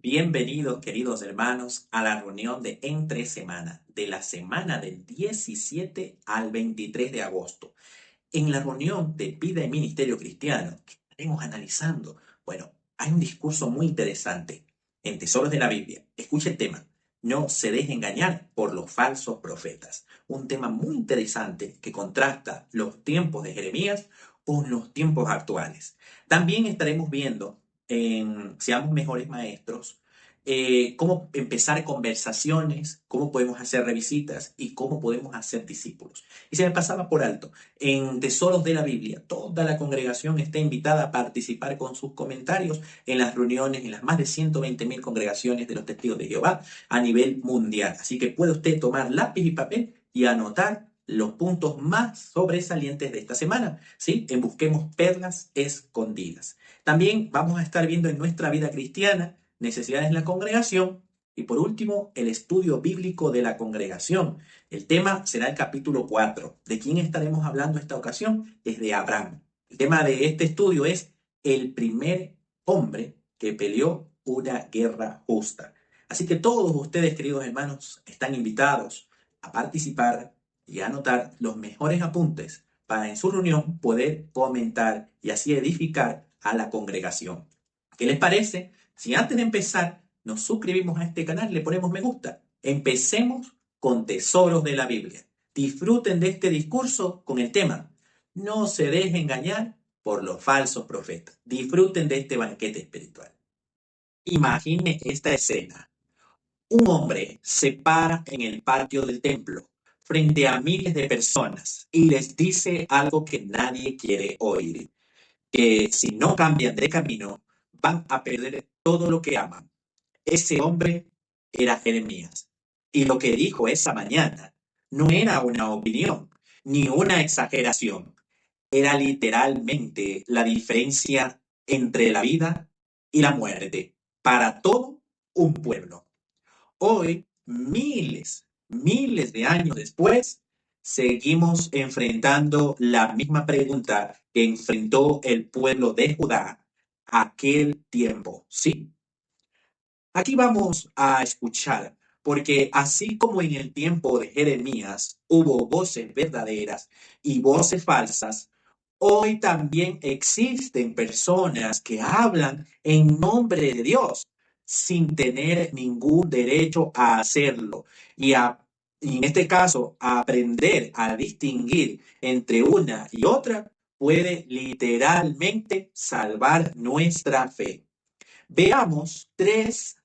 Bienvenidos, queridos hermanos, a la reunión de entre semana, de la semana del 17 al 23 de agosto. En la reunión de Vida y Ministerio Cristiano, que estaremos analizando, hay un discurso muy interesante en Tesoros de la Biblia. Escuche el tema. No se deje engañar por los falsos profetas. Un tema muy interesante que contrasta los tiempos de Jeremías con los tiempos actuales. También estaremos viendo en Seamos Mejores Maestros cómo empezar conversaciones, cómo podemos hacer revisitas y cómo podemos hacer discípulos. Y se me pasaba por alto. En Tesoros de la Biblia, toda la congregación está invitada a participar con sus comentarios en las reuniones, en las más de 120.000 congregaciones de los testigos de Jehová a nivel mundial. Así que puede usted tomar lápiz y papel y anotar los puntos más sobresalientes de esta semana, ¿sí? En Busquemos Perlas Escondidas. También vamos a estar viendo en nuestra vida cristiana necesidades en la congregación y por último, el estudio bíblico de la congregación. El tema será el capítulo 4. ¿De quién estaremos hablando esta ocasión? Es de Abraham. El tema de este estudio es el primer hombre que peleó una guerra justa. Así que todos ustedes, queridos hermanos, están invitados a participar y a anotar los mejores apuntes para en su reunión poder comentar y así edificar a la congregación. ¿Qué les parece? Si antes de empezar nos suscribimos a este canal, le ponemos me gusta. Empecemos con Tesoros de la Biblia. Disfruten de este discurso con el tema No se deje engañar por los falsos profetas. Disfruten de este banquete espiritual. Imagine esta escena. Un hombre se para en el patio del templo frente a miles de personas y les dice algo que nadie quiere oír, que si no cambian de camino van a perder todo lo que aman. Ese hombre era Jeremías. Y lo que dijo esa mañana no era una opinión ni una exageración. Era literalmente la diferencia entre la vida y la muerte para todo un pueblo. Hoy, miles de años después, seguimos enfrentando la misma pregunta que enfrentó el pueblo de Judá aquel tiempo. Sí, aquí vamos a escuchar, porque así como en el tiempo de Jeremías hubo voces verdaderas y voces falsas, hoy también existen personas que hablan en nombre de Dios sin tener ningún derecho a hacerlo. Y en este caso, aprender a distinguir entre una y otra puede literalmente salvar nuestra fe. Veamos tres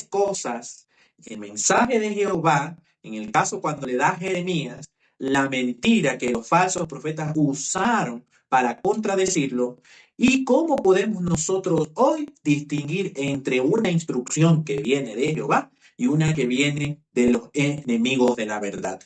cosas. El mensaje de Jehová, en el caso cuando le da a Jeremías, la mentira que los falsos profetas usaron para contradecirlo y cómo podemos nosotros hoy distinguir entre una instrucción que viene de Jehová y una que viene de los enemigos de la verdad.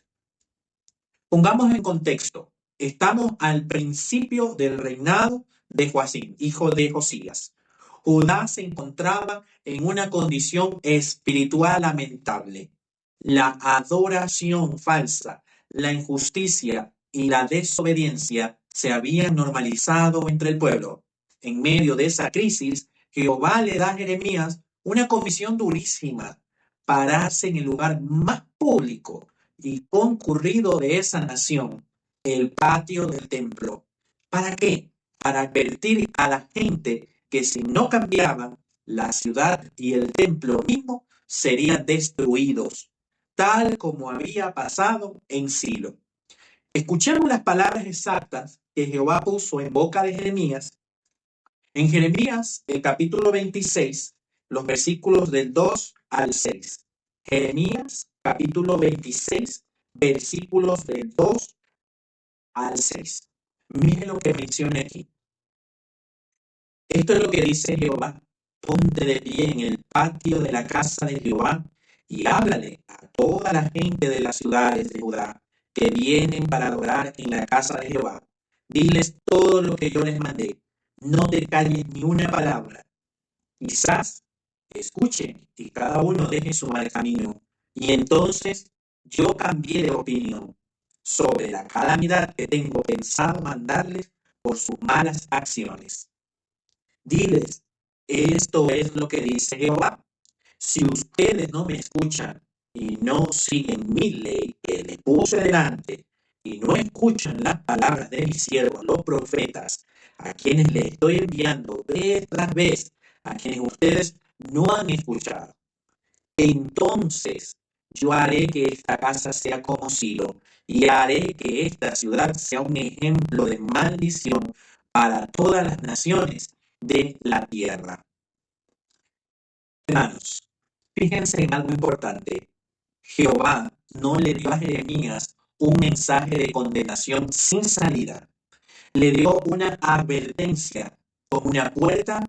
Pongamos en contexto. Estamos al principio del reinado de Joacim, hijo de Josías. Judá se encontraba en una condición espiritual lamentable. La adoración falsa, la injusticia y la desobediencia se habían normalizado entre el pueblo. En medio de esa crisis, Jehová le da a Jeremías una comisión durísima: pararse en el lugar más público y concurrido de esa nación, el patio del templo. ¿Para qué? Para advertir a la gente que si no cambiaban, la ciudad y el templo mismo serían destruidos, tal como había pasado en Silo. Escuchemos las palabras exactas que Jehová puso en boca de Jeremías. En Jeremías, el capítulo 26, los versículos del 2 al 6. Jeremías, capítulo 26, versículos del 2 al 6. Mire lo que menciona aquí. Esto es lo que dice Jehová: ponte de pie en el patio de la casa de Jehová y háblale a toda la gente de las ciudades de Judá que vienen para adorar en la casa de Jehová. Diles todo lo que yo les mandé. No te calles ni una palabra. Quizás escuchen y cada uno deje su mal camino. Y entonces yo cambié de opinión sobre la calamidad que tengo pensado mandarles por sus malas acciones. Diles, esto es lo que dice Jehová. Si ustedes no me escuchan y no siguen mi ley que les puse delante, y no escuchan las palabras de mis siervos, los profetas, a quienes les estoy enviando vez tras vez, a quienes ustedes no han escuchado, entonces yo haré que esta casa sea como Silo, y haré que esta ciudad sea un ejemplo de maldición para todas las naciones de la tierra. Hermanos, fíjense en algo importante. Jehová no le dio a Jeremías un mensaje de condenación sin salida. Le dio una advertencia con una puerta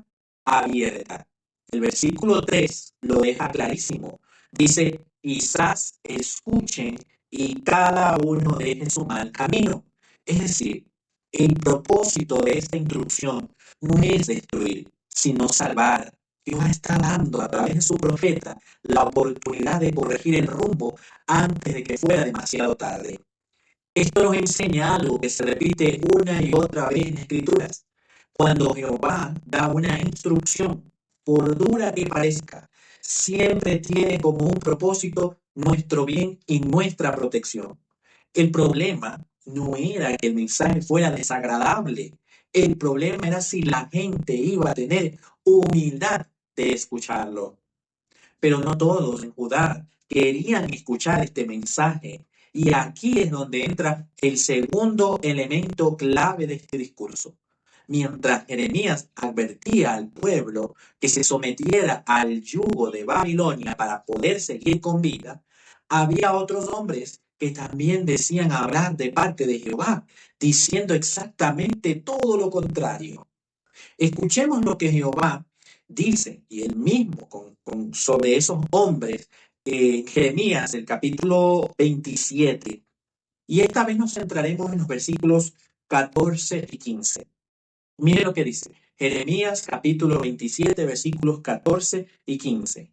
abierta. El versículo 3 lo deja clarísimo. Dice, quizás escuchen y cada uno deje su mal camino. Es decir, el propósito de esta instrucción no es destruir, sino salvar. Dios está dando a través de su profeta la oportunidad de corregir el rumbo antes de que fuera demasiado tarde. Esto nos enseña algo que se repite una y otra vez en las Escrituras. Cuando Jehová da una instrucción, por dura que parezca, siempre tiene como un propósito nuestro bien y nuestra protección. El problema no era que el mensaje fuera desagradable. El problema era si la gente iba a tener humildad de escucharlo. Pero no todos en Judá querían escuchar este mensaje. Y aquí es donde entra el segundo elemento clave de este discurso. Mientras Jeremías advertía al pueblo que se sometiera al yugo de Babilonia para poder seguir con vida, había otros hombres que también decían hablar de parte de Jehová, diciendo exactamente todo lo contrario. Escuchemos lo que Jehová dice, y él mismo sobre esos hombres, Jeremías, el capítulo 27. Y esta vez nos centraremos en los versículos 14 y 15. Mire lo que dice Jeremías, capítulo 27, versículos 14 y 15.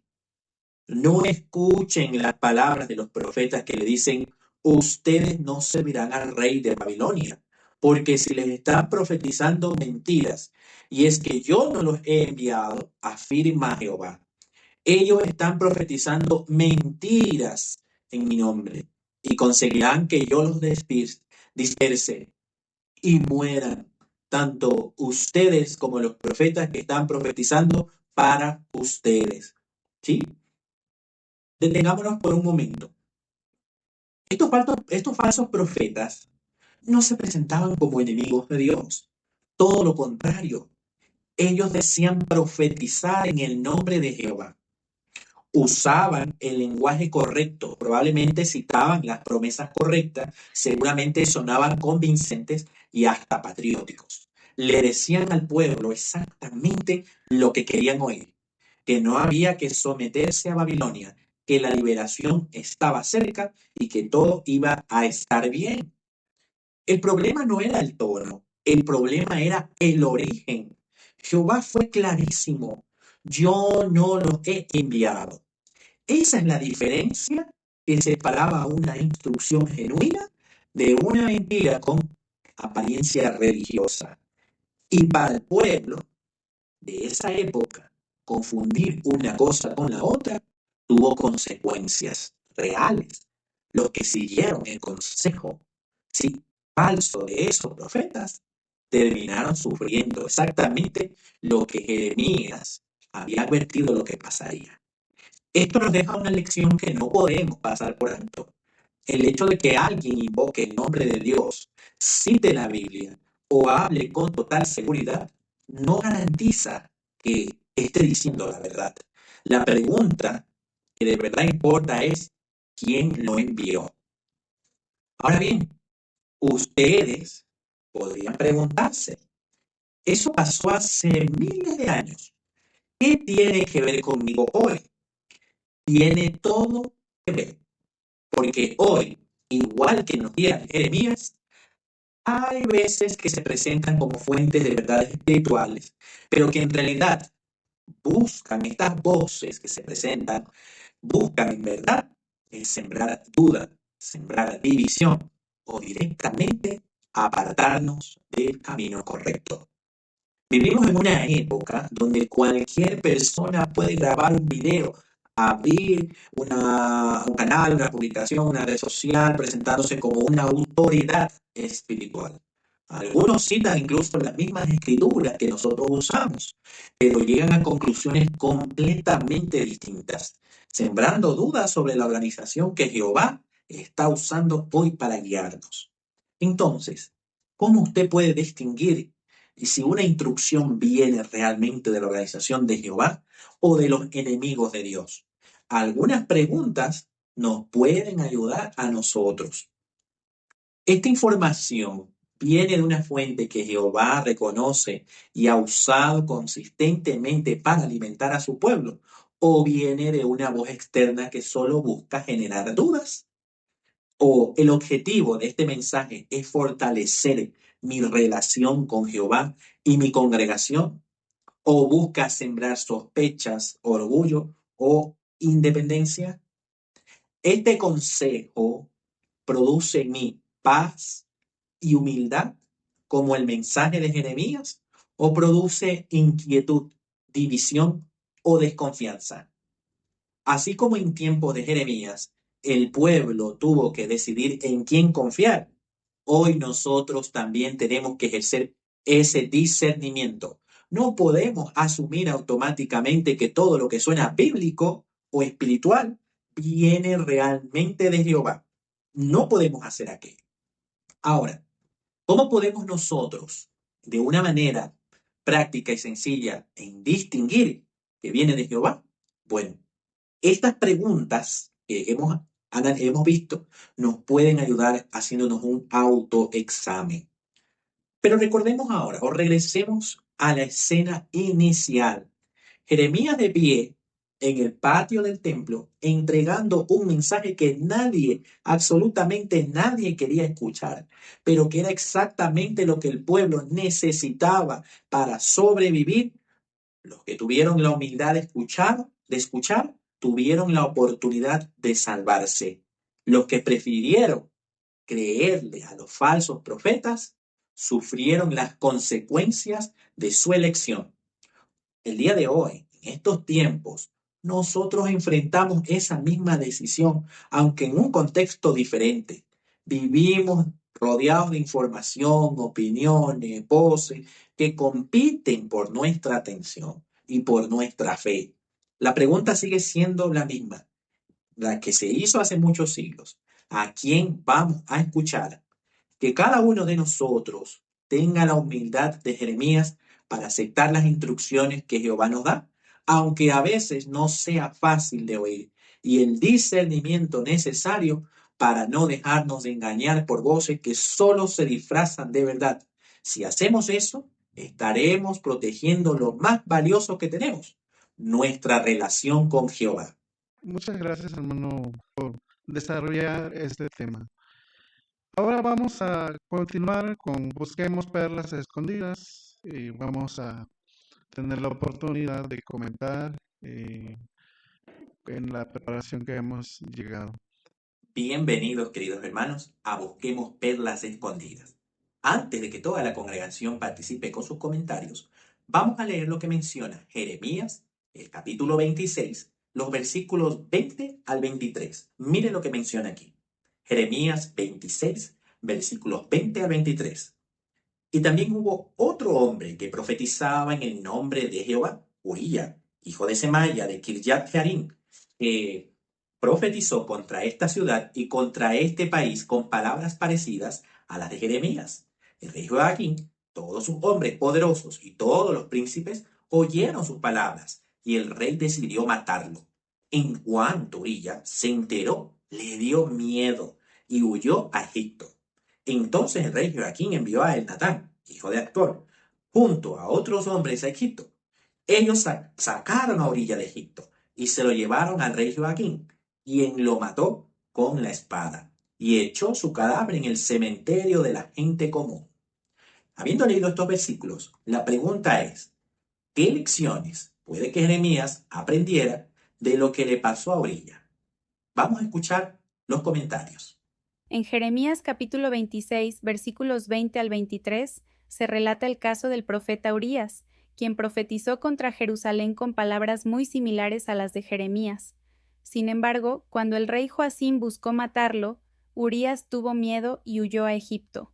No escuchen las palabras de los profetas que le dicen, ustedes no servirán al rey de Babilonia, porque si les están profetizando mentiras, y es que yo no los he enviado, afirma Jehová. Ellos están profetizando mentiras en mi nombre, y conseguirán que yo los disperse y mueran, tanto ustedes como los profetas que están profetizando para ustedes. ¿Sí? Detengámonos por un momento. Estos falsos profetas no se presentaban como enemigos de Dios. Todo lo contrario. Ellos decían profetizar en el nombre de Jehová. Usaban el lenguaje correcto, probablemente citaban las promesas correctas, seguramente sonaban convincentes y hasta patrióticos. Le decían al pueblo exactamente lo que querían oír, que no había que someterse a Babilonia, que la liberación estaba cerca y que todo iba a estar bien. El problema no era el tono, el problema era el origen. Jehová fue clarísimo, yo no los he enviado. Esa es la diferencia que separaba una instrucción genuina de una mentira con apariencia religiosa. Y para el pueblo de esa época, confundir una cosa con la otra tuvo consecuencias reales. Los que siguieron el consejo, sí, falso de esos profetas, terminaron sufriendo exactamente lo que Jeremías había advertido lo que pasaría. Esto nos deja una lección que no podemos pasar por alto. El hecho de que alguien invoque el nombre de Dios, cite la Biblia o hable con total seguridad, no garantiza que esté diciendo la verdad. La pregunta que de verdad importa es ¿quién lo envió? Ahora bien, ustedes podrían preguntarse, eso pasó hace miles de años. ¿Qué tiene que ver conmigo hoy? Tiene todo que ver. Porque hoy, igual que en los días de Jeremías, hay veces que se presentan como fuentes de verdades espirituales, pero que en realidad buscan estas voces que se presentan, buscan en verdad sembrar duda, sembrar división o directamente apartarnos del camino correcto. Vivimos en una época donde cualquier persona puede grabar un video abrir un canal, una publicación, una red social, presentándose como una autoridad espiritual. Algunos citan incluso las mismas escrituras que nosotros usamos, pero llegan a conclusiones completamente distintas, sembrando dudas sobre la organización que Jehová está usando hoy para guiarnos. Entonces, ¿cómo usted puede distinguir si una instrucción viene realmente de la organización de Jehová o de los enemigos de Dios? Algunas preguntas nos pueden ayudar a nosotros. Esta información viene de una fuente que Jehová reconoce y ha usado consistentemente para alimentar a su pueblo, o viene de una voz externa que solo busca generar dudas. O el objetivo de este mensaje es fortalecer mi relación con Jehová y mi congregación, o busca sembrar sospechas, orgullo o independencia. Este consejo produce en mí paz y humildad como el mensaje de Jeremías, o produce inquietud, división o desconfianza. Así como en tiempos de Jeremías, el pueblo tuvo que decidir en quién confiar. Hoy nosotros también tenemos que ejercer ese discernimiento. No podemos asumir automáticamente que todo lo que suena bíblico o espiritual viene realmente de Jehová. No podemos hacer aquello. Ahora, ¿cómo podemos nosotros, de una manera práctica y sencilla, en distinguir que viene de Jehová? Bueno, estas preguntas que hemos visto nos pueden ayudar haciéndonos un autoexamen. Pero recordemos ahora, o regresemos a la escena inicial. Jeremías de pie en el patio del templo, entregando un mensaje que nadie, absolutamente nadie quería escuchar, pero que era exactamente lo que el pueblo necesitaba para sobrevivir. Los que tuvieron la humildad de escuchar, tuvieron la oportunidad de salvarse. Los que prefirieron creerle a los falsos profetas, sufrieron las consecuencias de su elección. El día de hoy, en estos tiempos, nosotros enfrentamos esa misma decisión, aunque en un contexto diferente. Vivimos rodeados de información, opiniones, voces que compiten por nuestra atención y por nuestra fe. La pregunta sigue siendo la misma, la que se hizo hace muchos siglos. ¿A quién vamos a escuchar? Que cada uno de nosotros tenga la humildad de Jeremías para aceptar las instrucciones que Jehová nos da, aunque a veces no sea fácil de oír, y el discernimiento necesario para no dejarnos de engañar por voces que solo se disfrazan de verdad. Si hacemos eso, estaremos protegiendo lo más valioso que tenemos, nuestra relación con Jehová. Muchas gracias, hermano, por desarrollar este tema. Ahora vamos a continuar con Busquemos Perlas Escondidas y vamos a tener la oportunidad de comentar en la preparación que hemos llegado. Bienvenidos, queridos hermanos, a Busquemos Perlas Escondidas. Antes de que toda la congregación participe con sus comentarios, vamos a leer lo que menciona Jeremías, el capítulo 26, los versículos 20 al 23. Mire lo que menciona aquí. Jeremías 26, versículos 20 al 23. Y también hubo otro hombre que profetizaba en el nombre de Jehová, Uría, hijo de Semaya de Kirjat Jearim, que profetizó contra esta ciudad y contra este país con palabras parecidas a las de Jeremías. El rey Joaquín, todos sus hombres poderosos y todos los príncipes oyeron sus palabras, y el rey decidió matarlo. En cuanto Uría se enteró, le dio miedo y huyó a Egipto. Entonces el rey Joaquín envió a Elnatán, hijo de Actor, junto a otros hombres a Egipto. Ellos sacaron a Orilla de Egipto y se lo llevaron al rey Joaquín, quien lo mató con la espada y echó su cadáver en el cementerio de la gente común. Habiendo leído estos versículos, la pregunta es, ¿qué lecciones puede que Jeremías aprendiera de lo que le pasó a Orilla? Vamos a escuchar los comentarios. En Jeremías capítulo 26, versículos 20 al 23, se relata el caso del profeta Urías, quien profetizó contra Jerusalén con palabras muy similares a las de Jeremías. Sin embargo, cuando el rey Joacim buscó matarlo, Urías tuvo miedo y huyó a Egipto.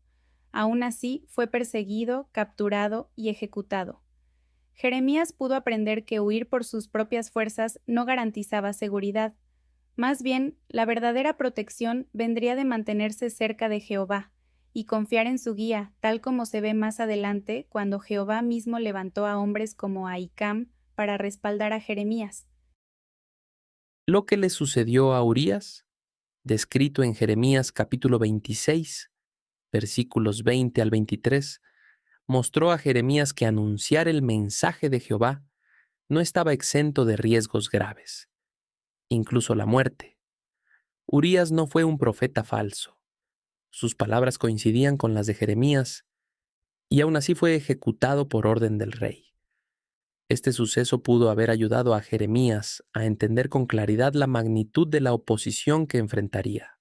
Aún así, fue perseguido, capturado y ejecutado. Jeremías pudo aprender que huir por sus propias fuerzas no garantizaba seguridad. Más bien, la verdadera protección vendría de mantenerse cerca de Jehová y confiar en su guía, tal como se ve más adelante cuando Jehová mismo levantó a hombres como Ahicam para respaldar a Jeremías. Lo que le sucedió a Urías, descrito en Jeremías capítulo 26, versículos 20 al 23, mostró a Jeremías que anunciar el mensaje de Jehová no estaba exento de riesgos graves, incluso la muerte. Urías no fue un profeta falso. Sus palabras coincidían con las de Jeremías, y aún así fue ejecutado por orden del rey. Este suceso pudo haber ayudado a Jeremías a entender con claridad la magnitud de la oposición que enfrentaría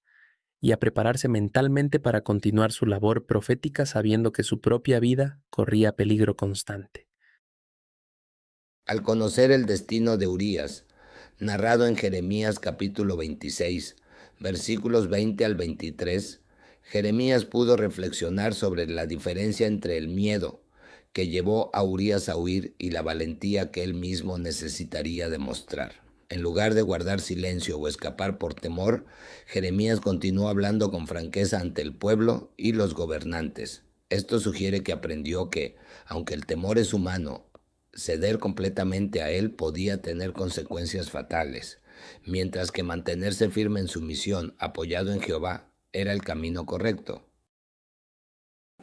y a prepararse mentalmente para continuar su labor profética sabiendo que su propia vida corría peligro constante. Al conocer el destino de Urías, narrado en Jeremías capítulo 26, versículos 20 al 23, Jeremías pudo reflexionar sobre la diferencia entre el miedo que llevó a Urías a huir y la valentía que él mismo necesitaría demostrar. En lugar de guardar silencio o escapar por temor, Jeremías continuó hablando con franqueza ante el pueblo y los gobernantes. Esto sugiere que aprendió que, aunque el temor es humano, ceder completamente a él podía tener consecuencias fatales, mientras que mantenerse firme en su misión, apoyado en Jehová, era el camino correcto.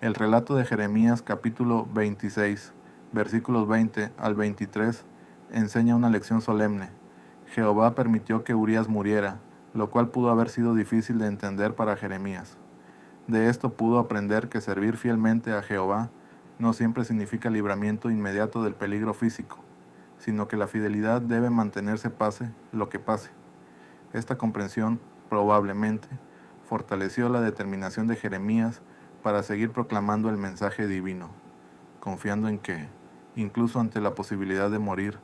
El relato de Jeremías capítulo 26, versículos 20 al 23, enseña una lección solemne. Jehová permitió que Urías muriera, lo cual pudo haber sido difícil de entender para Jeremías. De esto pudo aprender que servir fielmente a Jehová no siempre significa libramiento inmediato del peligro físico, sino que la fidelidad debe mantenerse pase lo que pase. Esta comprensión, probablemente, fortaleció la determinación de Jeremías para seguir proclamando el mensaje divino, confiando en que, incluso ante la posibilidad de morir,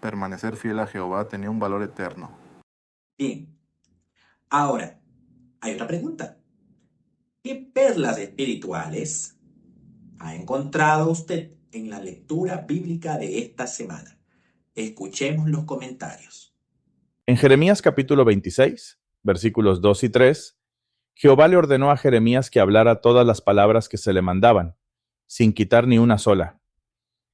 permanecer fiel a Jehová tenía un valor eterno. Bien, ahora hay otra pregunta. ¿Qué perlas espirituales ha encontrado usted en la lectura bíblica de esta semana? Escuchemos los comentarios. En Jeremías capítulo 26, versículos 2 y 3, Jehová le ordenó a Jeremías que hablara todas las palabras que se le mandaban, sin quitar ni una sola.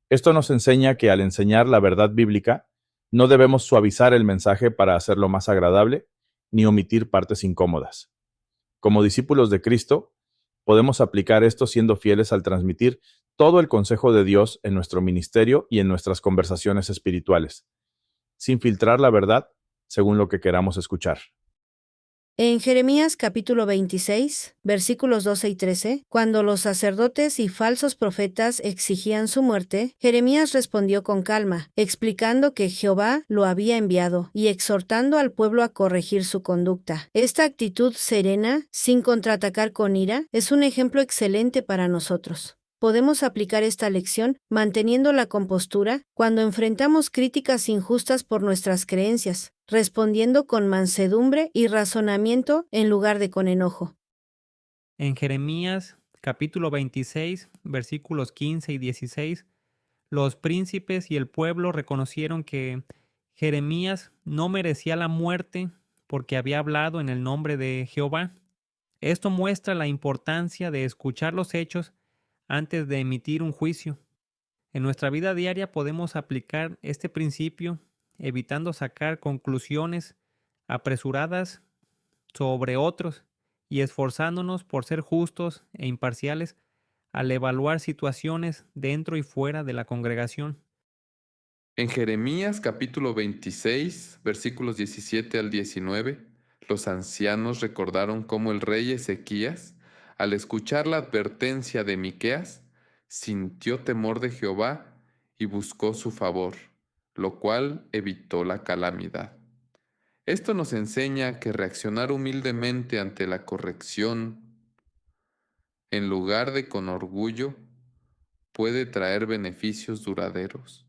Esto nos enseña que al enseñar la verdad bíblica, no debemos suavizar el mensaje para hacerlo más agradable, ni omitir partes incómodas. Como discípulos de Cristo, podemos aplicar esto siendo fieles al transmitir todo el consejo de Dios en nuestro ministerio y en nuestras conversaciones espirituales, sin filtrar la verdad según lo que queramos escuchar. En Jeremías capítulo 26, versículos 12 y 13, cuando los sacerdotes y falsos profetas exigían su muerte, Jeremías respondió con calma, explicando que Jehová lo había enviado y exhortando al pueblo a corregir su conducta. Esta actitud serena, sin contraatacar con ira, es un ejemplo excelente para nosotros. Podemos aplicar esta lección manteniendo la compostura cuando enfrentamos críticas injustas por nuestras creencias, respondiendo con mansedumbre y razonamiento en lugar de con enojo. En Jeremías capítulo 26, versículos 15 y 16, los príncipes y el pueblo reconocieron que Jeremías no merecía la muerte porque había hablado en el nombre de Jehová. Esto muestra la importancia de escuchar los hechos antes de emitir un juicio. En nuestra vida diaria podemos aplicar este principio evitando sacar conclusiones apresuradas sobre otros y esforzándonos por ser justos e imparciales al evaluar situaciones dentro y fuera de la congregación. En Jeremías capítulo 26, versículos 17 al 19, los ancianos recordaron cómo el rey Ezequías, al escuchar la advertencia de Miqueas, sintió temor de Jehová y buscó su favor, lo cual evitó la calamidad. Esto nos enseña que reaccionar humildemente ante la corrección, en lugar de con orgullo, puede traer beneficios duraderos.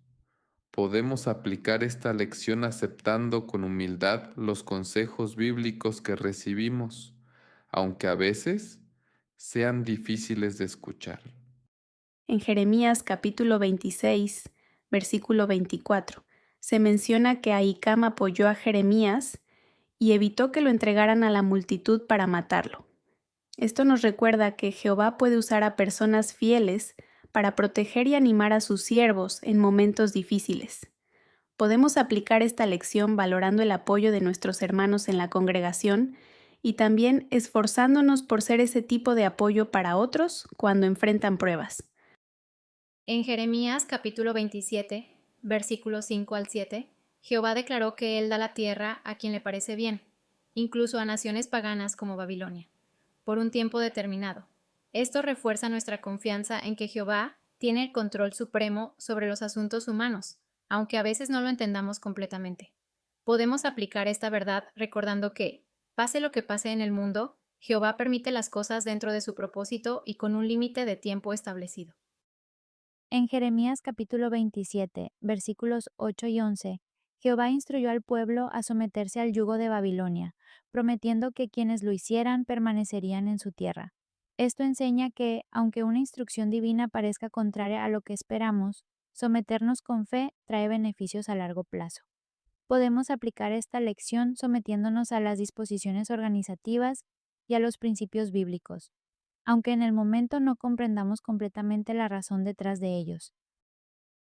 podemos aplicar esta lección aceptando con humildad los consejos bíblicos que recibimos, aunque a veces sean difíciles de escuchar. En Jeremías capítulo 26, versículo 24, se menciona que Ahicam apoyó a Jeremías y evitó que lo entregaran a la multitud para matarlo. Esto nos recuerda que Jehová puede usar a personas fieles para proteger y animar a sus siervos en momentos difíciles. Podemos aplicar esta lección valorando el apoyo de nuestros hermanos en la congregación y también esforzándonos por ser ese tipo de apoyo para otros cuando enfrentan pruebas. En Jeremías capítulo 27, versículos 5 al 7, Jehová declaró que Él da la tierra a quien le parece bien, incluso a naciones paganas como Babilonia, por un tiempo determinado. Esto refuerza nuestra confianza en que Jehová tiene el control supremo sobre los asuntos humanos, aunque a veces no lo entendamos completamente. Podemos aplicar esta verdad recordando que, pase lo que pase en el mundo, Jehová permite las cosas dentro de su propósito y con un límite de tiempo establecido. En Jeremías capítulo 27, versículos 8 y 11, Jehová instruyó al pueblo a someterse al yugo de Babilonia, prometiendo que quienes lo hicieran permanecerían en su tierra. Esto enseña que, aunque una instrucción divina parezca contraria a lo que esperamos, someternos con fe trae beneficios a largo plazo. Podemos aplicar esta lección sometiéndonos a las disposiciones organizativas y a los principios bíblicos, aunque en el momento no comprendamos completamente la razón detrás de ellos.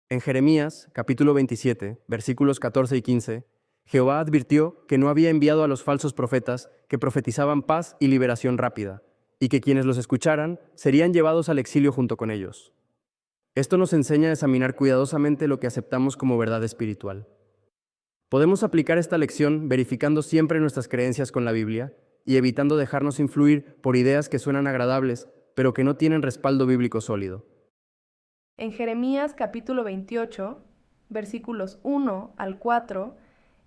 En Jeremías, capítulo 27, versículos 14 y 15, Jehová advirtió que no había enviado a los falsos profetas que profetizaban paz y liberación rápida, y que quienes los escucharan serían llevados al exilio junto con ellos. Esto nos enseña a examinar cuidadosamente lo que aceptamos como verdad espiritual. Podemos aplicar esta lección verificando siempre nuestras creencias con la Biblia y evitando dejarnos influir por ideas que suenan agradables, pero que no tienen respaldo bíblico sólido. En Jeremías capítulo 28, versículos 1 al 4,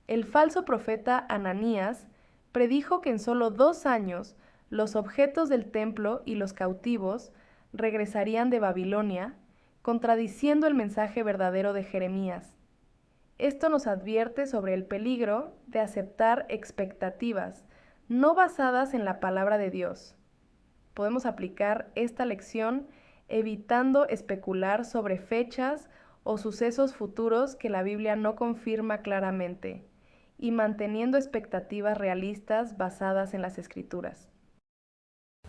el falso profeta Ananías predijo que en solo 2 años los objetos del templo y los cautivos regresarían de Babilonia, contradiciendo el mensaje verdadero de Jeremías. Esto nos advierte sobre el peligro de aceptar expectativas no basadas en la palabra de Dios. Podemos aplicar esta lección evitando especular sobre fechas o sucesos futuros que la Biblia no confirma claramente y manteniendo expectativas realistas basadas en las Escrituras.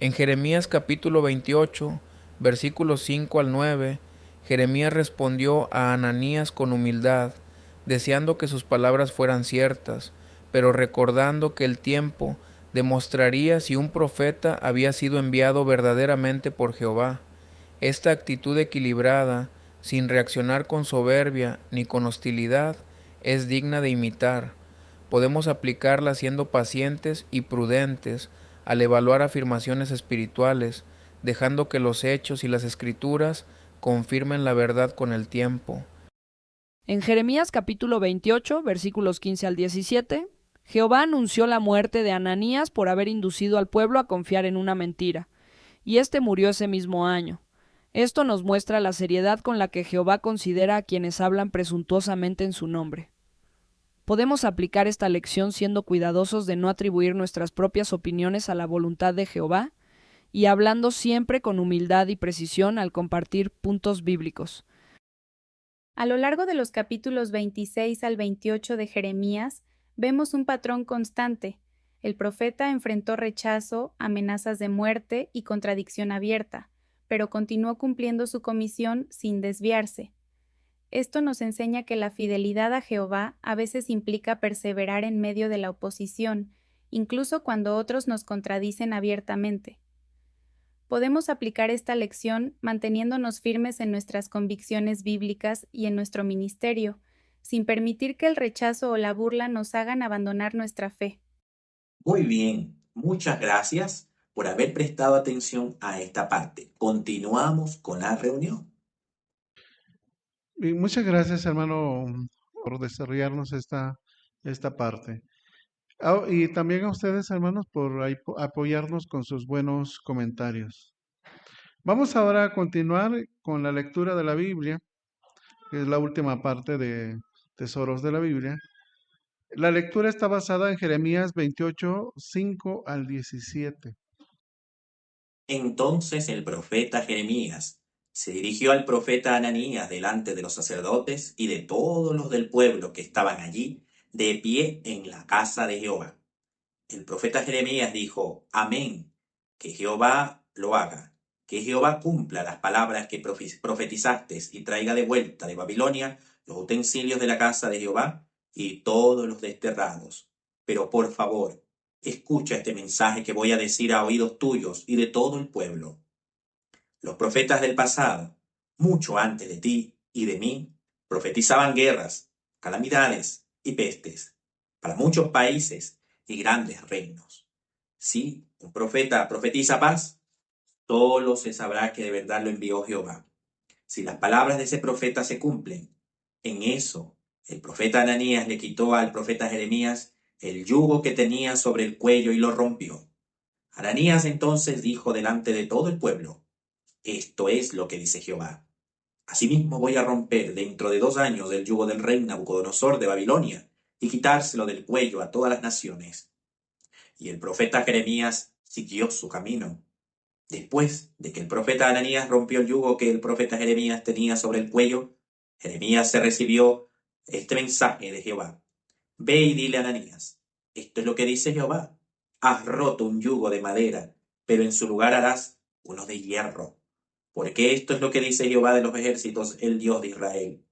En Jeremías capítulo 28, versículos 5 al 9, Jeremías respondió a Ananías con humildad, deseando que sus palabras fueran ciertas, pero recordando que el tiempo demostraría si un profeta había sido enviado verdaderamente por Jehová. Esta actitud equilibrada, sin reaccionar con soberbia ni con hostilidad, es digna de imitar. Podemos aplicarla siendo pacientes y prudentes al evaluar afirmaciones espirituales, dejando que los hechos y las escrituras confirmen la verdad con el tiempo. En Jeremías capítulo 28, versículos 15 al 17, Jehová anunció la muerte de Ananías por haber inducido al pueblo a confiar en una mentira, y éste murió ese mismo año. Esto nos muestra la seriedad con la que Jehová considera a quienes hablan presuntuosamente en su nombre. Podemos aplicar esta lección siendo cuidadosos de no atribuir nuestras propias opiniones a la voluntad de Jehová y hablando siempre con humildad y precisión al compartir puntos bíblicos. A lo largo de los capítulos 26 al 28 de Jeremías, vemos un patrón constante. El profeta enfrentó rechazo, amenazas de muerte y contradicción abierta, pero continuó cumpliendo su comisión sin desviarse. Esto nos enseña que la fidelidad a Jehová a veces implica perseverar en medio de la oposición, incluso cuando otros nos contradicen abiertamente. Podemos aplicar esta lección manteniéndonos firmes en nuestras convicciones bíblicas y en nuestro ministerio, sin permitir que el rechazo o la burla nos hagan abandonar nuestra fe. Muy bien, muchas gracias por haber prestado atención a esta parte. Continuamos con la reunión. Y muchas gracias, hermano, por desarrollarnos esta parte. Y también a ustedes, hermanos, por apoyarnos con sus buenos comentarios. Vamos ahora a continuar con la lectura de la Biblia. que es la última parte de Tesoros de la Biblia. La lectura está basada en Jeremías 28, 5 al 17. Entonces el profeta Jeremías se dirigió al profeta Ananías delante de los sacerdotes y de todos los del pueblo que estaban allí de pie en la casa de Jehová. El profeta Jeremías dijo: Amén, que Jehová lo haga, que Jehová cumpla las palabras que profetizaste y traiga de vuelta de Babilonia los utensilios de la casa de Jehová y todos los desterrados. Pero por favor, escucha este mensaje que voy a decir a oídos tuyos y de todo el pueblo. Los profetas del pasado, mucho antes de ti y de mí, profetizaban guerras, calamidades y pestes para muchos países y grandes reinos. Si un profeta profetiza paz, solo se sabrá que de verdad lo envió Jehová. Si las palabras de ese profeta se cumplen, en eso el profeta Ananías le quitó al profeta Jeremías el yugo que tenía sobre el cuello y lo rompió. Ananías entonces dijo delante de todo el pueblo: Esto es lo que dice Jehová. Asimismo voy a romper dentro de 2 años el yugo del rey Nabucodonosor de Babilonia y quitárselo del cuello a todas las naciones. Y el profeta Jeremías siguió su camino. Después de que el profeta Ananías rompió el yugo que el profeta Jeremías tenía sobre el cuello, Jeremías se recibió este mensaje de Jehová: Ve y dile a Ananías, esto es lo que dice Jehová: Has roto un yugo de madera, pero en su lugar harás uno de hierro. Porque esto es lo que dice Jehová de los ejércitos, el Dios de Israel: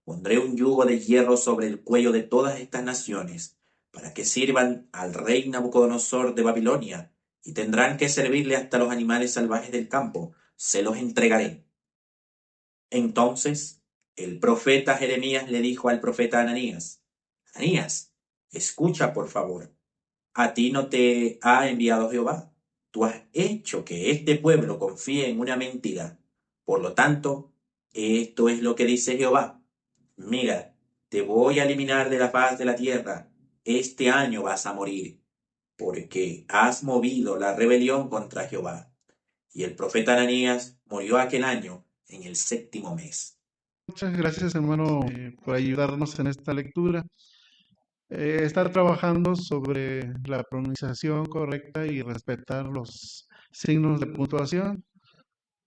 Pondré un yugo de hierro sobre el cuello de todas estas naciones, para que sirvan al rey Nabucodonosor de Babilonia, y tendrán que servirle hasta los animales salvajes del campo. Se los entregaré. Entonces el profeta Jeremías le dijo al profeta Ananías: Ananías, escucha por favor. ¿A ti no te ha enviado Jehová? Tú has hecho que este pueblo confíe en una mentira. Por lo tanto, esto es lo que dice Jehová: Mira, te voy a eliminar de la faz de la tierra. Este año vas a morir, porque has movido la rebelión contra Jehová. Y el profeta Ananías murió aquel año en el 7º mes. Muchas gracias, hermano, por ayudarnos en esta lectura. Estar trabajando sobre la pronunciación correcta y respetar los signos de puntuación.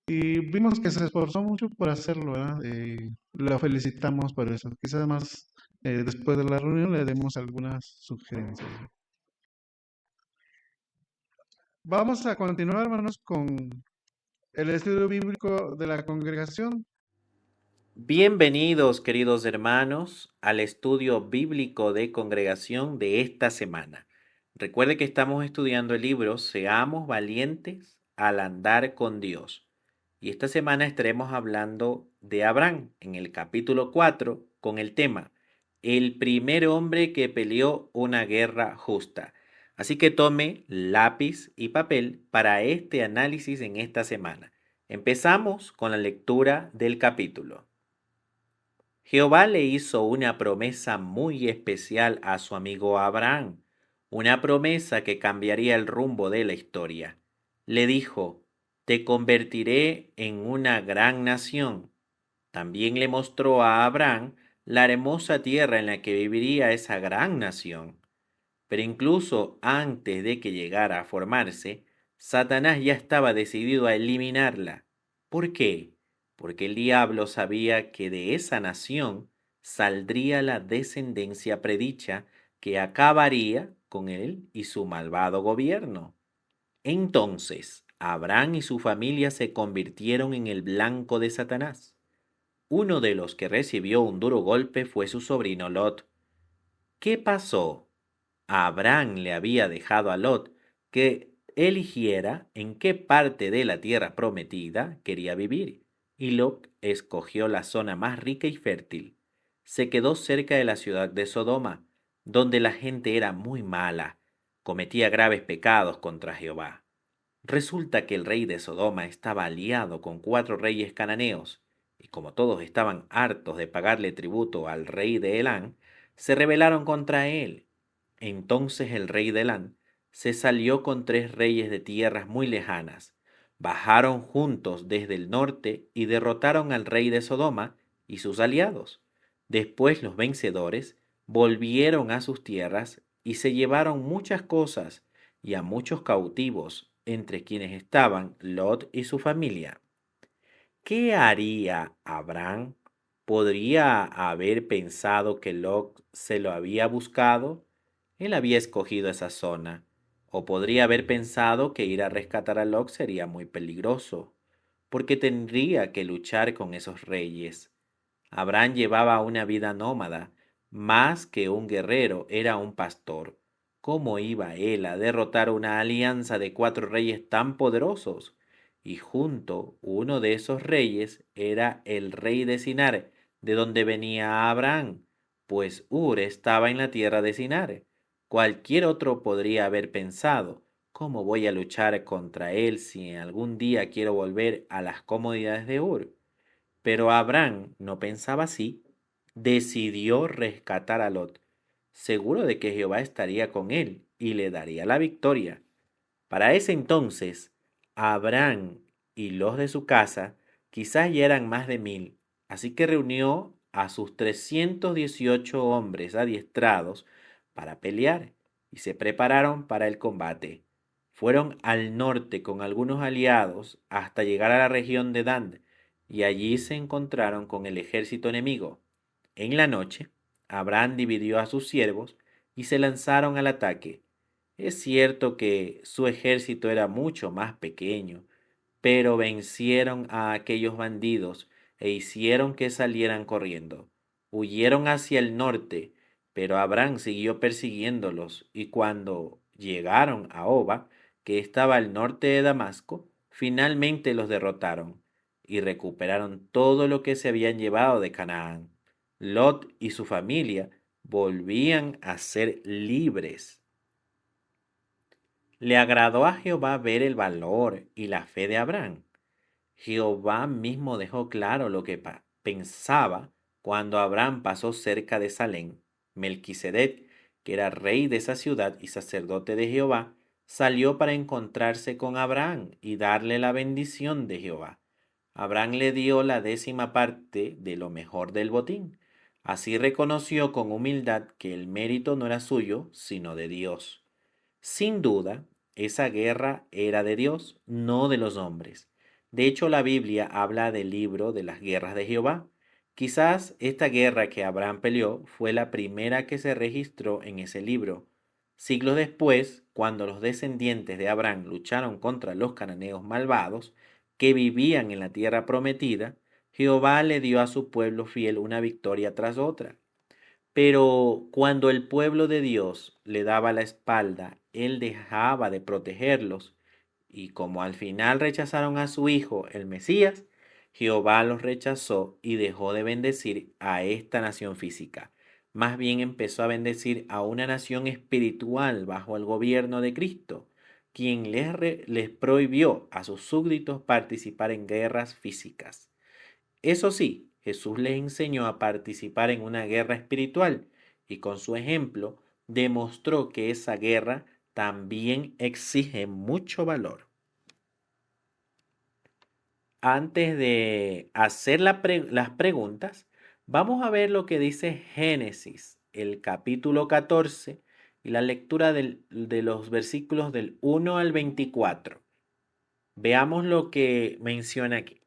Y vimos que se esforzó mucho por hacerlo, ¿verdad? Lo felicitamos por eso. Quizás más después de la reunión le demos algunas sugerencias. Vamos a continuar, hermanos, con el estudio bíblico de la congregación. Bienvenidos, queridos hermanos, al estudio bíblico de congregación de esta semana. Recuerde que estamos estudiando el libro Seamos valientes al andar con Dios. Y esta semana estaremos hablando de Abraham en el capítulo 4 con el tema El primer hombre que peleó una guerra justa. Así que tome lápiz y papel para este análisis en esta semana. Empezamos con la lectura del capítulo. Jehová le hizo una promesa muy especial a su amigo Abraham, una promesa que cambiaría el rumbo de la historia. Le dijo: Te convertiré en una gran nación. También le mostró a Abraham la hermosa tierra en la que viviría esa gran nación. Pero incluso antes de que llegara a formarse, Satanás ya estaba decidido a eliminarla. ¿Por qué? Porque el diablo sabía que de esa nación saldría la descendencia predicha que acabaría con él y su malvado gobierno. Entonces, Abraham y su familia se convirtieron en el blanco de Satanás. Uno de los que recibió un duro golpe fue su sobrino Lot. ¿Qué pasó? Abraham le había dejado a Lot que eligiera en qué parte de la tierra prometida quería vivir, y Lot escogió la zona más rica y fértil. Se quedó cerca de la ciudad de Sodoma, donde la gente era muy mala, cometía graves pecados contra Jehová. Resulta que el rey de Sodoma estaba aliado con 4 reyes cananeos, y como todos estaban hartos de pagarle tributo al rey de Elán, se rebelaron contra él. Entonces el rey de Elán se salió con 3 reyes de tierras muy lejanas. Bajaron juntos desde el norte y derrotaron al rey de Sodoma y sus aliados. Después los vencedores volvieron a sus tierras y se llevaron muchas cosas y a muchos cautivos, entre quienes estaban Lot y su familia. ¿Qué haría Abraham? ¿Podría haber pensado que Lot se lo había buscado? Él había escogido esa zona. O podría haber pensado que ir a rescatar a Lot sería muy peligroso, porque tendría que luchar con esos reyes. Abraham llevaba una vida nómada, más que un guerrero, era un pastor. ¿Cómo iba él a derrotar una alianza de 4 reyes tan poderosos? Y junto uno de esos reyes era el rey de Sinar, de donde venía Abraham, pues Ur estaba en la tierra de Sinar. Cualquier otro podría haber pensado, ¿cómo voy a luchar contra él si algún día quiero volver a las comodidades de Ur? Pero Abraham no pensaba así. Decidió rescatar a Lot, seguro de que Jehová estaría con él y le daría la victoria. Para ese entonces, Abraham y los de su casa quizás ya eran más de 1000, así que reunió a sus 318 hombres adiestrados para pelear y se prepararon para el combate. Fueron al norte con algunos aliados hasta llegar a la región de Dan y allí se encontraron con el ejército enemigo. En la noche, Abraham dividió a sus siervos y se lanzaron al ataque. Es cierto que su ejército era mucho más pequeño, pero vencieron a aquellos bandidos e hicieron que salieran corriendo. Huyeron hacia el norte, pero Abraham siguió persiguiéndolos y cuando llegaron a Oba, que estaba al norte de Damasco, finalmente los derrotaron y recuperaron todo lo que se habían llevado de Canaán. Lot y su familia volvían a ser libres. Le agradó a Jehová ver el valor y la fe de Abraham. Jehová mismo dejó claro lo que pensaba cuando Abraham pasó cerca de Salem. Melquisedec, que era rey de esa ciudad y sacerdote de Jehová, salió para encontrarse con Abraham y darle la bendición de Jehová. Abraham le dio la 10ª parte de lo mejor del botín. Así reconoció con humildad que el mérito no era suyo, sino de Dios. Sin duda, esa guerra era de Dios, no de los hombres. De hecho, la Biblia habla del libro de las guerras de Jehová. Quizás esta guerra que Abraham peleó fue la primera que se registró en ese libro. Siglos después, cuando los descendientes de Abraham lucharon contra los cananeos malvados que vivían en la tierra prometida, Jehová le dio a su pueblo fiel una victoria tras otra. Pero cuando el pueblo de Dios le daba la espalda, él dejaba de protegerlos. Y como al final rechazaron a su hijo, el Mesías, Jehová los rechazó y dejó de bendecir a esta nación física. Más bien empezó a bendecir a una nación espiritual bajo el gobierno de Cristo, quien les prohibió a sus súbditos participar en guerras físicas. Eso sí, Jesús les enseñó a participar en una guerra espiritual y con su ejemplo demostró que esa guerra también exige mucho valor. Antes de hacer las preguntas, vamos a ver lo que dice Génesis, el capítulo 14 y la lectura de los versículos del 1 al 24. Veamos lo que menciona aquí.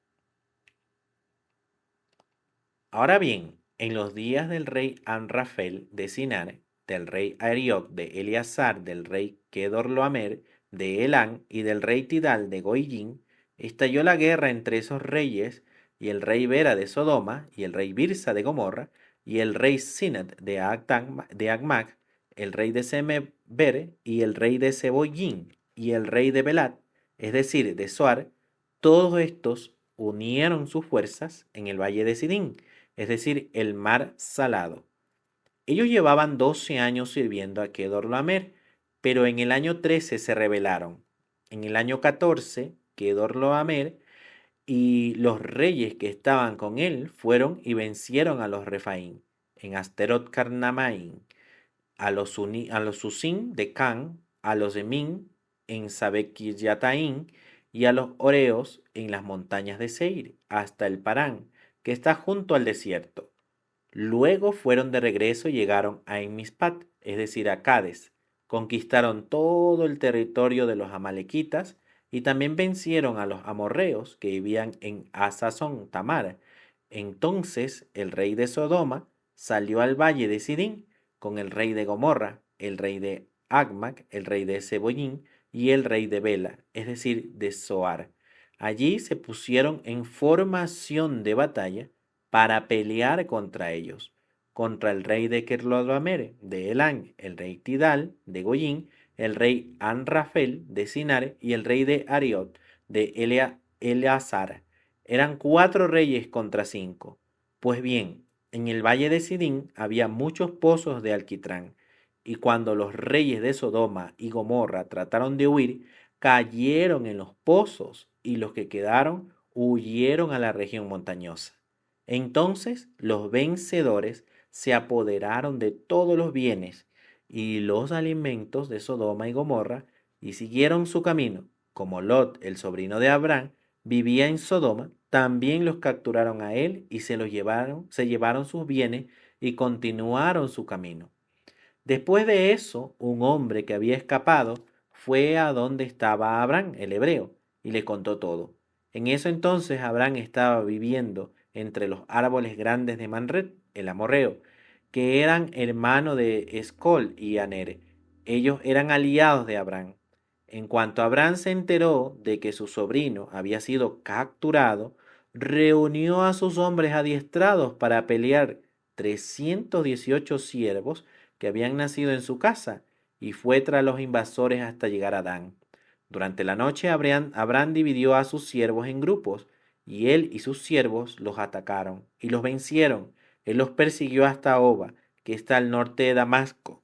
Ahora bien, en los días del rey Amrafel de Sinar, del rey Arioc de Eleazar, del rey Kedorlaomer de Elán y del rey Tidal de Goyín, estalló la guerra entre esos reyes y el rey Bera de Sodoma y el rey Birsa de Gomorra y el rey Sinat de Agmac, el rey de Semeber y el rey de Seboyín y el rey de Belat, es decir, de Soar. Todos estos unieron sus fuerzas en el valle de Sidín, es decir, el mar salado. Ellos llevaban 12 años sirviendo a Kedorlaomer, pero en el año 13 se rebelaron. En el año 14, Kedorlaomer y los reyes que estaban con él fueron y vencieron a los Refaín en Asterot Carnamain, a los Susim de Can, a los Emín en Sabequiyataín y a los Oreos en las montañas de Seir, hasta el Parán, que está junto al desierto. Luego fueron de regreso y llegaron a Enmispat, es decir, a Cades. Conquistaron todo el territorio de los amalequitas y también vencieron a los amorreos que vivían en Hasazón Tamar. Entonces el rey de Sodoma salió al valle de Sidín con el rey de Gomorra, el rey de Agmac, el rey de Seboyín y el rey de Bela, es decir, de Zoar. Allí se pusieron en formación de batalla para pelear contra ellos, contra el rey de Kerlodamer, de Elán, el rey Tidal, de Goyín, el rey Anrafel, de Sinar, y el rey de Ariot, de Eleazar. Eran 4 reyes contra 5. Pues bien, en el valle de Sidín había muchos pozos de alquitrán, y cuando los reyes de Sodoma y Gomorra trataron de huir, cayeron en los pozos, y los que quedaron huyeron a la región montañosa. Entonces los vencedores se apoderaron de todos los bienes y los alimentos de Sodoma y Gomorra y siguieron su camino. Como Lot, el sobrino de Abraham, vivía en Sodoma, también los capturaron a él y se llevaron sus bienes y continuaron su camino. Después de eso, un hombre que había escapado fue a donde estaba Abraham, el hebreo, y le contó todo. En eso entonces Abraham estaba viviendo entre los árboles grandes de Manred, el amorreo, que eran hermanos de Escol y Aner. Ellos eran aliados de Abraham. En cuanto Abraham se enteró de que su sobrino había sido capturado, reunió a sus hombres adiestrados para pelear 318 siervos que habían nacido en su casa y fue tras los invasores hasta llegar a Dan. Durante la noche Abraham dividió a sus siervos en grupos y él y sus siervos los atacaron y los vencieron. Él los persiguió hasta Oba, que está al norte de Damasco.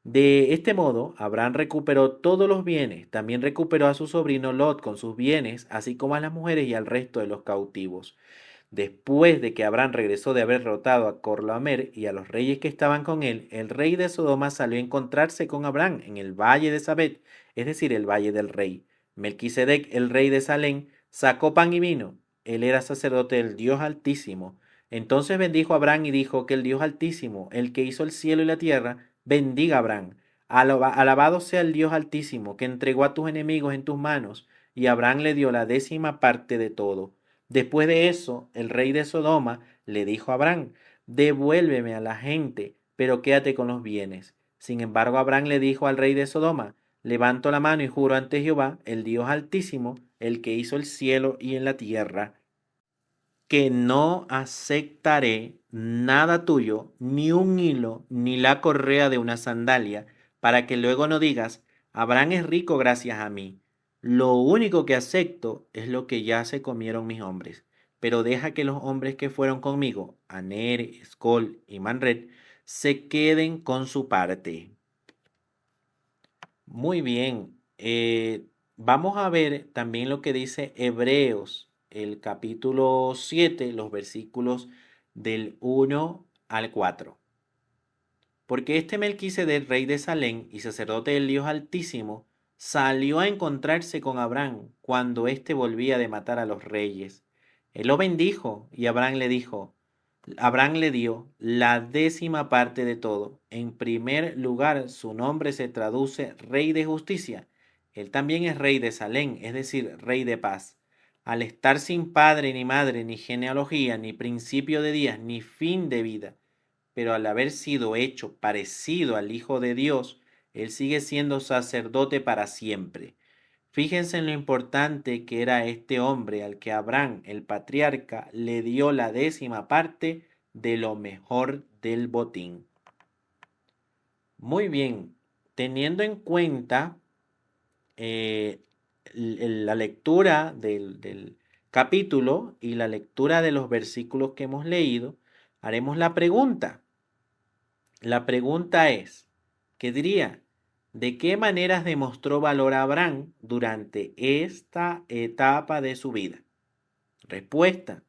De este modo, Abraham recuperó todos los bienes. También recuperó a su sobrino Lot con sus bienes, así como a las mujeres y al resto de los cautivos. Después de que Abraham regresó de haber derrotado a Corlaomer y a los reyes que estaban con él, el rey de Sodoma salió a encontrarse con Abraham en el valle de Sabet, es decir, el valle del rey. Melquisedec, el rey de Salem, sacó pan y vino. Él era sacerdote del Dios Altísimo. Entonces bendijo a Abraham y dijo que el Dios Altísimo, el que hizo el cielo y la tierra, bendiga a Abraham. Alabado sea el Dios Altísimo, que entregó a tus enemigos en tus manos, y Abraham le dio la 10ª parte de todo. Después de eso, el rey de Sodoma le dijo a Abraham, devuélveme a la gente, pero quédate con los bienes. Sin embargo, Abraham le dijo al rey de Sodoma, levanto la mano y juro ante Jehová, el Dios Altísimo, el que hizo el cielo y en la tierra, que no aceptaré nada tuyo, ni un hilo, ni la correa de una sandalia, para que luego no digas, Abraham es rico gracias a mí. Lo único que acepto es lo que ya se comieron mis hombres, pero deja que los hombres que fueron conmigo, Aner, Escol y Manred, se queden con su parte. Muy bien, vamos a ver también lo que dice Hebreos, el capítulo 7, los versículos del 1 al 4. Porque este Melquisedec, rey de Salem y sacerdote del Dios Altísimo, salió a encontrarse con Abraham cuando éste volvía de matar a los reyes. Él lo bendijo y Abraham le dio la 10ª parte de todo. En primer lugar, su nombre se traduce Rey de Justicia. Él también es Rey de Salem, es decir, Rey de Paz. Al estar sin padre, ni madre, ni genealogía, ni principio de días, ni fin de vida, pero al haber sido hecho parecido al Hijo de Dios, él sigue siendo sacerdote para siempre. Fíjense en lo importante que era este hombre al que Abraham, el patriarca, le dio la 10ª parte de lo mejor del botín. Muy bien, teniendo en cuenta la lectura del capítulo y la lectura de los versículos que hemos leído, haremos la pregunta. La pregunta es, ¿qué diría? ¿De qué maneras demostró valor Abraham durante esta etapa de su vida? Respuesta.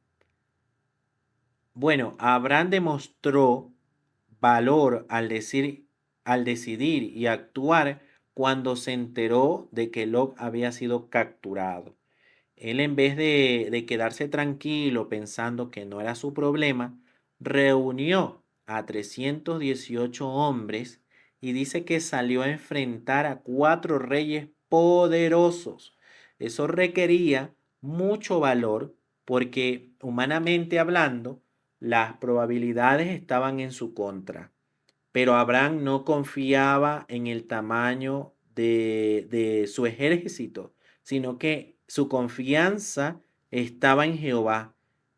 Bueno, Abraham demostró valor al decidir y actuar cuando se enteró de que Lot había sido capturado. Él, en vez de quedarse tranquilo pensando que no era su problema, reunió a 318 hombres y dice que salió a enfrentar a 4 reyes poderosos. Eso requería mucho valor porque, humanamente hablando, las probabilidades estaban en su contra. Pero Abraham no confiaba en el tamaño de su ejército, sino que su confianza estaba en Jehová.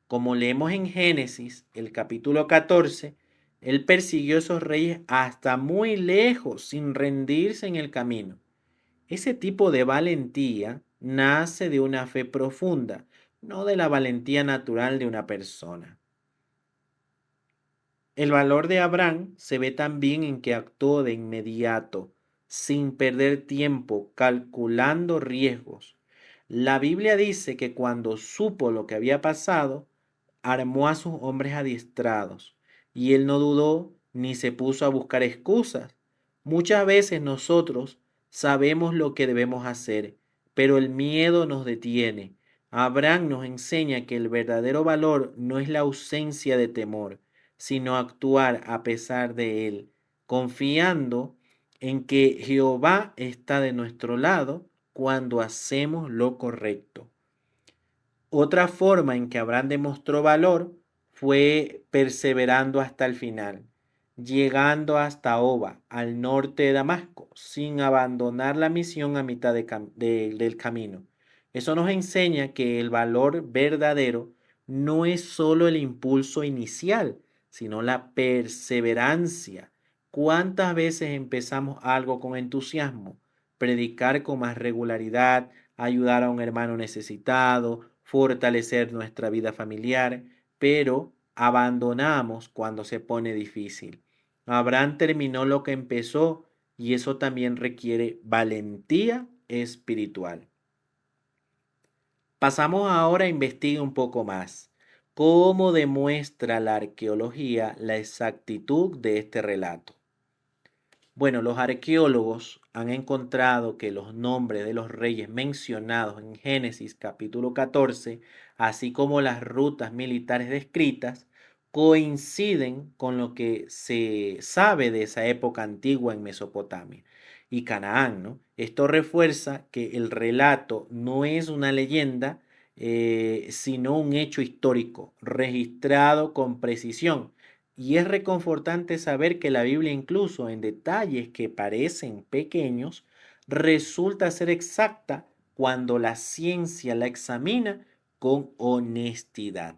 Como leemos en Génesis, el capítulo 14, él persiguió a esos reyes hasta muy lejos, sin rendirse en el camino. Ese tipo de valentía nace de una fe profunda, no de la valentía natural de una persona. El valor de Abraham se ve también en que actuó de inmediato, sin perder tiempo, calculando riesgos. La Biblia dice que cuando supo lo que había pasado, armó a sus hombres adiestrados, y él no dudó ni se puso a buscar excusas. Muchas veces nosotros sabemos lo que debemos hacer, pero el miedo nos detiene. Abraham nos enseña que el verdadero valor no es la ausencia de temor, sino actuar a pesar de él, confiando en que Jehová está de nuestro lado cuando hacemos lo correcto. Otra forma en que Abraham demostró valor fue perseverando hasta el final, llegando hasta Oba, al norte de Damasco, sin abandonar la misión a mitad del camino. Eso nos enseña que el valor verdadero no es solo el impulso inicial, sino la perseverancia. ¿Cuántas veces empezamos algo con entusiasmo? Predicar con más regularidad, ayudar a un hermano necesitado, fortalecer nuestra vida familiar, pero abandonamos cuando se pone difícil. Abraham terminó lo que empezó y eso también requiere valentía espiritual. Pasamos ahora a investigar un poco más. ¿Cómo demuestra la arqueología la exactitud de este relato? Bueno, los arqueólogos han encontrado que los nombres de los reyes mencionados en Génesis capítulo 14, así como las rutas militares descritas, coinciden con lo que se sabe de esa época antigua en Mesopotamia y Canaán, ¿no? Esto refuerza que el relato no es una leyenda, sino un hecho histórico, registrado con precisión. Y es reconfortante saber que la Biblia, incluso en detalles que parecen pequeños, resulta ser exacta cuando la ciencia la examina con honestidad.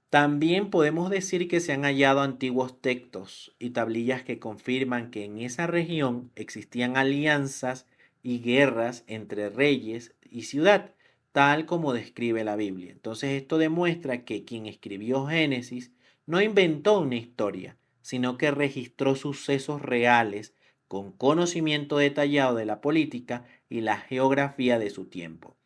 También podemos decir que se han hallado antiguos textos y tablillas que confirman que en esa región existían alianzas y guerras entre reyes y ciudad, tal como describe la Biblia. Entonces esto demuestra que quien escribió Génesis no inventó una historia, sino que registró sucesos reales con conocimiento detallado de la política y la geografía de su tiempo.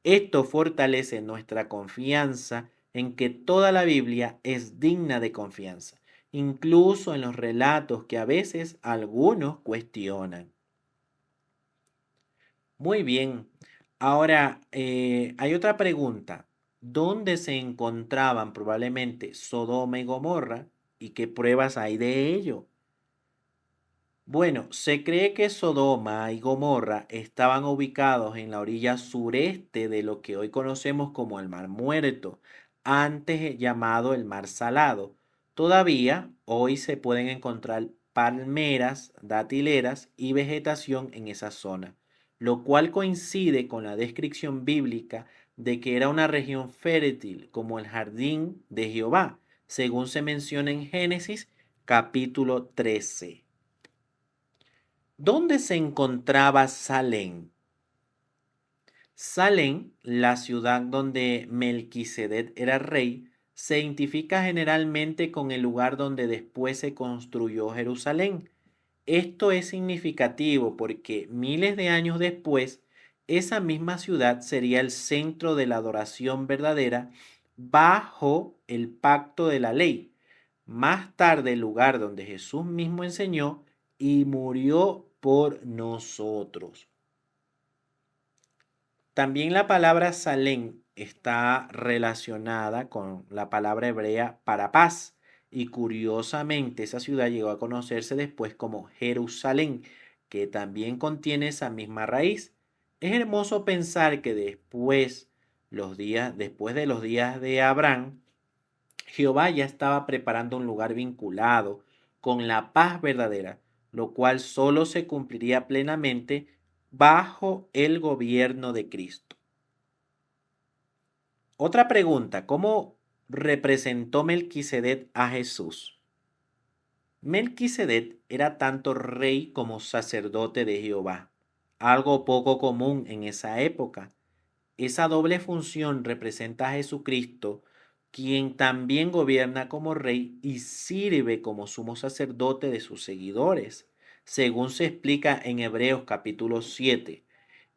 Esto fortalece nuestra confianza en que toda la Biblia es digna de confianza, incluso en los relatos que a veces algunos cuestionan. Muy bien, ahora hay otra pregunta. ¿Dónde se encontraban probablemente Sodoma y Gomorra y qué pruebas hay de ello? Bueno, se cree que Sodoma y Gomorra estaban ubicados en la orilla sureste de lo que hoy conocemos como el Mar Muerto, antes llamado el Mar Salado. Todavía hoy se pueden encontrar palmeras, datileras y vegetación en esa zona, lo cual coincide con la descripción bíblica de que era una región fértil como el jardín de Jehová, según se menciona en Génesis capítulo 13. ¿Dónde se encontraba Salem? Salem, la ciudad donde Melquisedec era rey, se identifica generalmente con el lugar donde después se construyó Jerusalén. Esto es significativo porque miles de años después, esa misma ciudad sería el centro de la adoración verdadera bajo el pacto de la ley. Más tarde, el lugar donde Jesús mismo enseñó y murió por nosotros. También la palabra Salem está relacionada con la palabra hebrea para paz. Y curiosamente esa ciudad llegó a conocerse después como Jerusalén, que también contiene esa misma raíz. Es hermoso pensar que después de los días de Abraham, Jehová ya estaba preparando un lugar vinculado con la paz verdadera, lo cual solo se cumpliría plenamente bajo el gobierno de Cristo. Otra pregunta, ¿cómo representó Melquisedec a Jesús? Melquisedec era tanto rey como sacerdote de Jehová, algo poco común en esa época. Esa doble función representa a Jesucristo, quien también gobierna como rey y sirve como sumo sacerdote de sus seguidores, según se explica en Hebreos capítulo 7.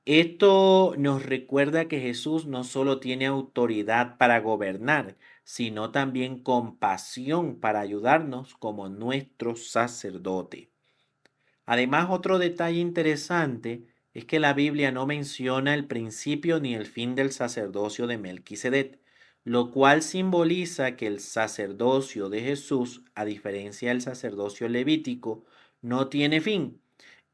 Esto nos recuerda que Jesús no solo tiene autoridad para gobernar, sino también compasión para ayudarnos como nuestro sacerdote. Además, otro detalle interesante es que la Biblia no menciona el principio ni el fin del sacerdocio de Melquisedec, lo cual simboliza que el sacerdocio de Jesús, a diferencia del sacerdocio levítico, no tiene fin.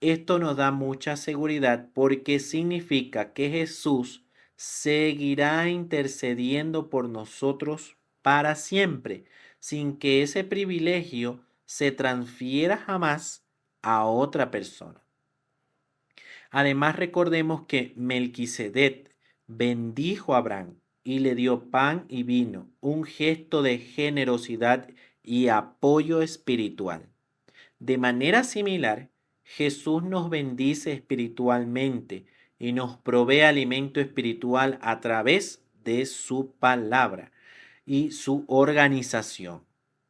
Esto nos da mucha seguridad porque significa que Jesús seguirá intercediendo por nosotros para siempre, sin que ese privilegio se transfiera jamás a otra persona. Además, recordemos que Melquisedec bendijo a Abraham y le dio pan y vino, un gesto de generosidad y apoyo espiritual. De manera similar, Jesús nos bendice espiritualmente y nos provee alimento espiritual a través de su palabra y su organización.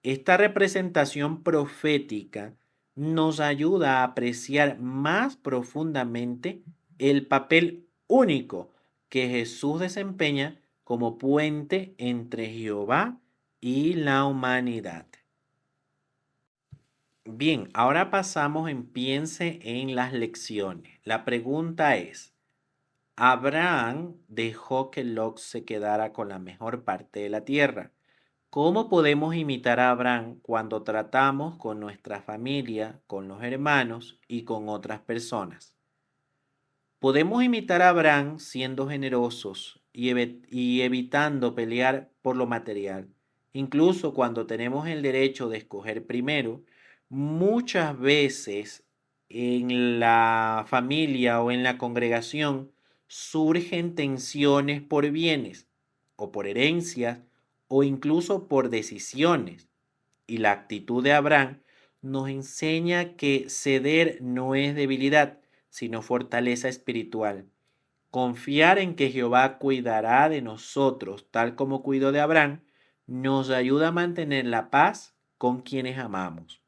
Esta representación profética nos ayuda a apreciar más profundamente el papel único que Jesús desempeña como puente entre Jehová y la humanidad. Bien, ahora pasamos en Piense en las lecciones. La pregunta es, Abraham dejó que Lot se quedara con la mejor parte de la tierra. ¿Cómo podemos imitar a Abraham cuando tratamos con nuestra familia, con los hermanos y con otras personas? Podemos imitar a Abraham siendo generosos y evitando pelear por lo material. Incluso cuando tenemos el derecho de escoger primero, muchas veces en la familia o en la congregación surgen tensiones por bienes o por herencias o incluso por decisiones. Y la actitud de Abraham nos enseña que ceder no es debilidad, sino fortaleza espiritual. Confiar en que Jehová cuidará de nosotros, tal como cuidó de Abraham, nos ayuda a mantener la paz con quienes amamos.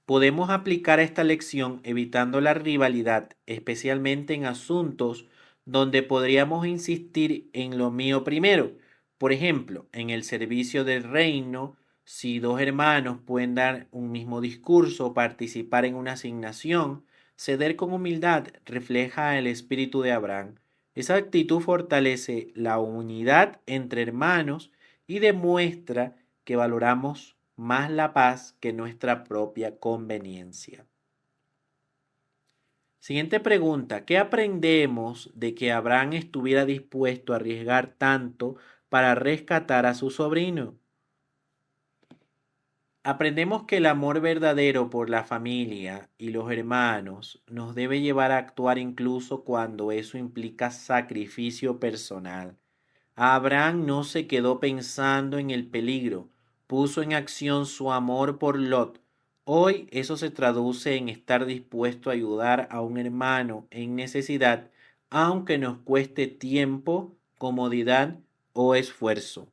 Podemos aplicar esta lección evitando la rivalidad, especialmente en asuntos donde podríamos insistir en lo mío primero. Por ejemplo, en el servicio del reino, si dos hermanos pueden dar un mismo discurso o participar en una asignación, ceder con humildad refleja el espíritu de Abraham. Esa actitud fortalece la unidad entre hermanos y demuestra que valoramos más la paz que nuestra propia conveniencia. Siguiente pregunta, ¿qué aprendemos de que Abraham estuviera dispuesto a arriesgar tanto para rescatar a su sobrino? Aprendemos que el amor verdadero por la familia y los hermanos nos debe llevar a actuar incluso cuando eso implica sacrificio personal. Abraham no se quedó pensando en el peligro, puso en acción su amor por Lot. Hoy eso se traduce en estar dispuesto a ayudar a un hermano en necesidad, aunque nos cueste tiempo, comodidad o esfuerzo.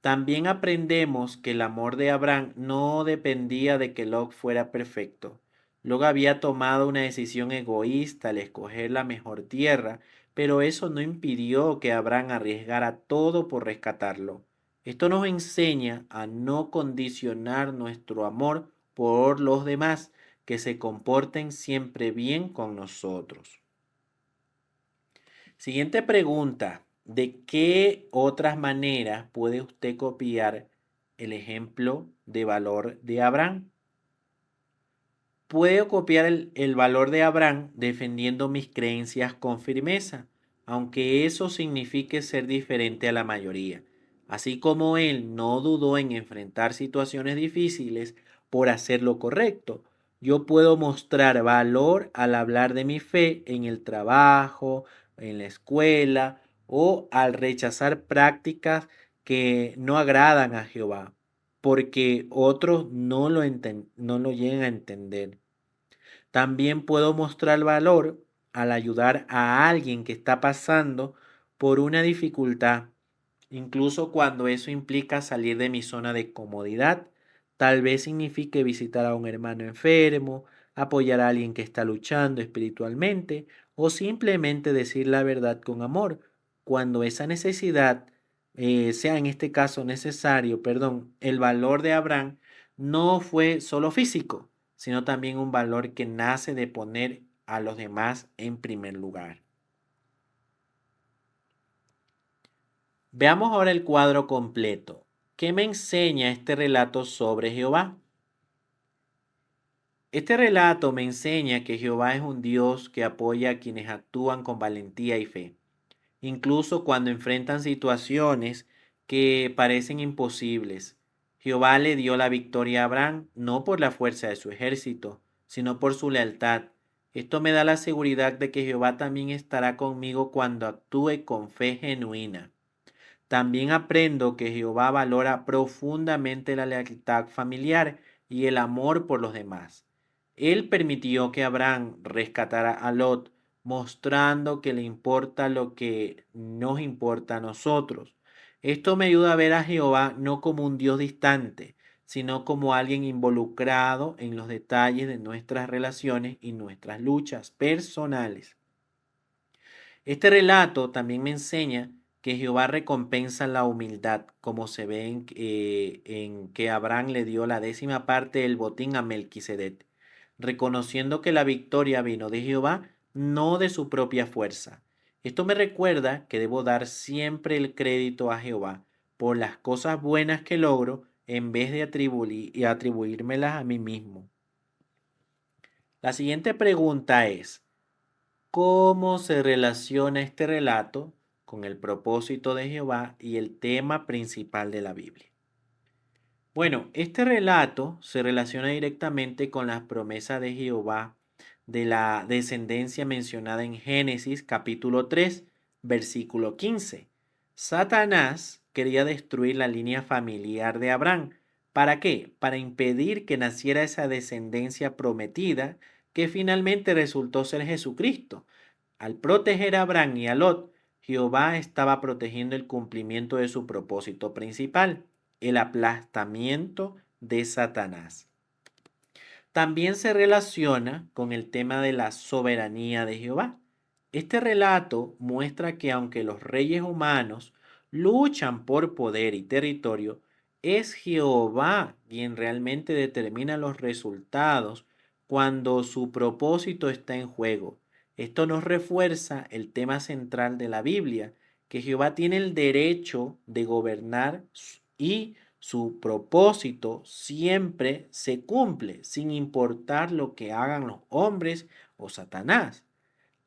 También aprendemos que el amor de Abraham no dependía de que Lot fuera perfecto. Lot había tomado una decisión egoísta al escoger la mejor tierra, pero eso no impidió que Abraham arriesgara todo por rescatarlo. Esto nos enseña a no condicionar nuestro amor por los demás, que se comporten siempre bien con nosotros. Siguiente pregunta. ¿De qué otras maneras puede usted copiar el ejemplo de valor de Abraham? Puedo copiar el valor de Abraham defendiendo mis creencias con firmeza, aunque eso signifique ser diferente a la mayoría. Así como él no dudó en enfrentar situaciones difíciles por hacer lo correcto, yo puedo mostrar valor al hablar de mi fe en el trabajo, en la escuela o al rechazar prácticas que no agradan a Jehová, porque otros no lo llegan a entender. También puedo mostrar valor al ayudar a alguien que está pasando por una dificultad, incluso cuando eso implica salir de mi zona de comodidad. Tal vez signifique visitar a un hermano enfermo, apoyar a alguien que está luchando espiritualmente o simplemente decir la verdad con amor, cuando esa necesidad sea en este caso necesario. El valor de Abraham no fue solo físico, sino también un valor que nace de poner a los demás en primer lugar. Veamos ahora el cuadro completo. ¿Qué me enseña este relato sobre Jehová? Este relato me enseña que Jehová es un Dios que apoya a quienes actúan con valentía y fe, incluso cuando enfrentan situaciones que parecen imposibles. Jehová le dio la victoria a Abraham no por la fuerza de su ejército, sino por su lealtad. Esto me da la seguridad de que Jehová también estará conmigo cuando actúe con fe genuina. También aprendo que Jehová valora profundamente la lealtad familiar y el amor por los demás. Él permitió que Abraham rescatara a Lot, mostrando que le importa lo que nos importa a nosotros. Esto me ayuda a ver a Jehová no como un Dios distante, sino como alguien involucrado en los detalles de nuestras relaciones y nuestras luchas personales. Este relato también me enseña que Jehová recompensa la humildad, como se ve en que Abraham le dio la 10ª parte del botín a Melquisedec, reconociendo que la victoria vino de Jehová, no de su propia fuerza. Esto me recuerda que debo dar siempre el crédito a Jehová por las cosas buenas que logro en vez de atribuírmelas a mí mismo. La siguiente pregunta es: ¿cómo se relaciona este relato con el propósito de Jehová y el tema principal de la Biblia? Bueno, este relato se relaciona directamente con las promesas de Jehová de la descendencia mencionada en Génesis capítulo 3, versículo 15. Satanás quería destruir la línea familiar de Abraham. ¿Para qué? Para impedir que naciera esa descendencia prometida que finalmente resultó ser Jesucristo. Al proteger a Abraham y a Lot, Jehová estaba protegiendo el cumplimiento de su propósito principal, el aplastamiento de Satanás. También se relaciona con el tema de la soberanía de Jehová. Este relato muestra que aunque los reyes humanos luchan por poder y territorio, es Jehová quien realmente determina los resultados cuando su propósito está en juego. Esto nos refuerza el tema central de la Biblia, que Jehová tiene el derecho de gobernar y su propósito siempre se cumple, sin importar lo que hagan los hombres o Satanás.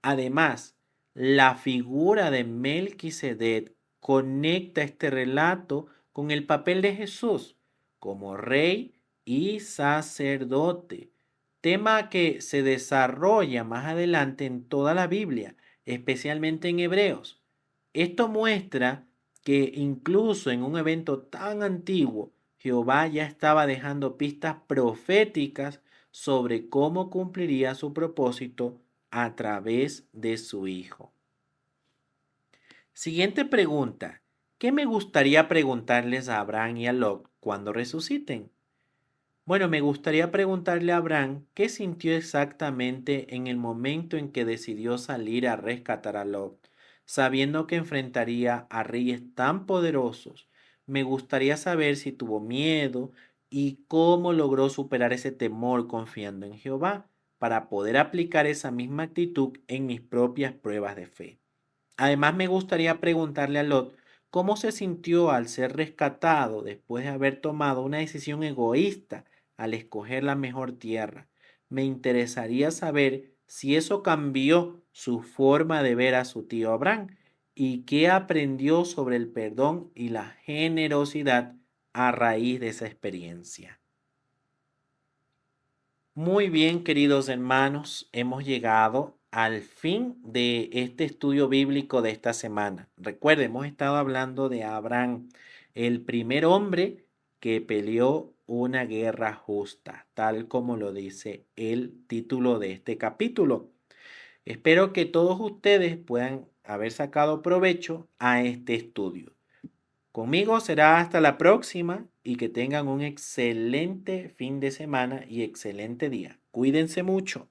Además, la figura de Melquisedec conecta este relato con el papel de Jesús como rey y sacerdote, tema que se desarrolla más adelante en toda la Biblia, especialmente en Hebreos. Esto muestra que incluso en un evento tan antiguo, Jehová ya estaba dejando pistas proféticas sobre cómo cumpliría su propósito a través de su Hijo. Siguiente pregunta. ¿Qué me gustaría preguntarles a Abraham y a Lot cuando resuciten? Bueno, me gustaría preguntarle a Abraham qué sintió exactamente en el momento en que decidió salir a rescatar a Lot, sabiendo que enfrentaría a reyes tan poderosos. Me gustaría saber si tuvo miedo y cómo logró superar ese temor confiando en Jehová para poder aplicar esa misma actitud en mis propias pruebas de fe. Además, me gustaría preguntarle a Lot cómo se sintió al ser rescatado después de haber tomado una decisión egoísta al escoger la mejor tierra. Me interesaría saber si eso cambió su forma de ver a su tío Abraham y qué aprendió sobre el perdón y la generosidad a raíz de esa experiencia. Muy bien, queridos hermanos, hemos llegado al fin de este estudio bíblico de esta semana. Recuerden, hemos estado hablando de Abraham, el primer hombre que peleó una guerra justa, tal como lo dice el título de este capítulo. Espero que todos ustedes puedan haber sacado provecho a este estudio. Conmigo será hasta la próxima y que tengan un excelente fin de semana y excelente día. Cuídense mucho.